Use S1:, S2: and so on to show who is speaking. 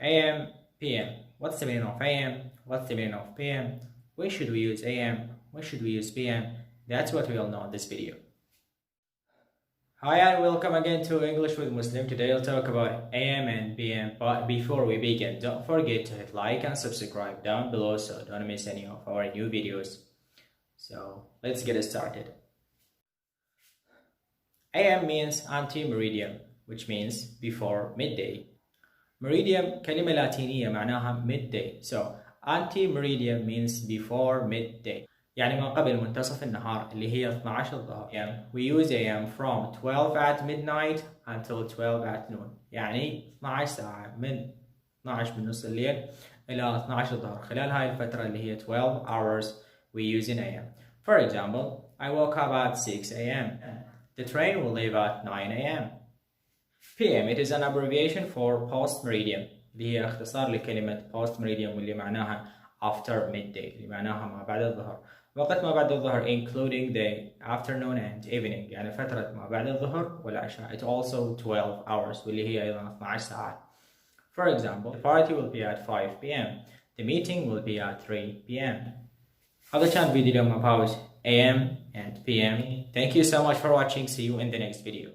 S1: AM, PM. What's the meaning of AM? What's the meaning of PM? When should we use AM? When should we use PM? That's what we'll know in this video. Hi and welcome again to English with Muslim. Today I'll talk about AM and PM, but before we begin, don't forget to hit like and subscribe down below so don't miss any of our new videos. So let's get started. AM means anti-meridiem, which means before midday. Meridiem كلمة لاتينية معناها midday. So anti-meridiem means before midday. يعني ما قبل منتصف النهار اللي هي 12 الظهر. We use AM from 12 at midnight until 12 at noon. يعني 12 ساعة من 12 من نص الليل إلى 12 الظهر. خلال هاي الفترة اللي هي 12 hours we use in AM. For example, I woke up at 6 AM. The train will leave at 9 AM. PM, it is an abbreviation for post meridiem اللي هي اختصار لكلمة post meridiem واللي معناها after midday اللي معناها ما بعد الظهر. وقت ما بعد الظهر including the afternoon and evening يعني فترة ما بعد الظهر والعشاء. It also 12 hours واللي هي أيضا 12 ساعة. For example, the party will be at 5 PM. The meeting will be at 3 PM. هذا كان فيديو اليوم about AM and PM. Thank you so much for watching. See you in the next video.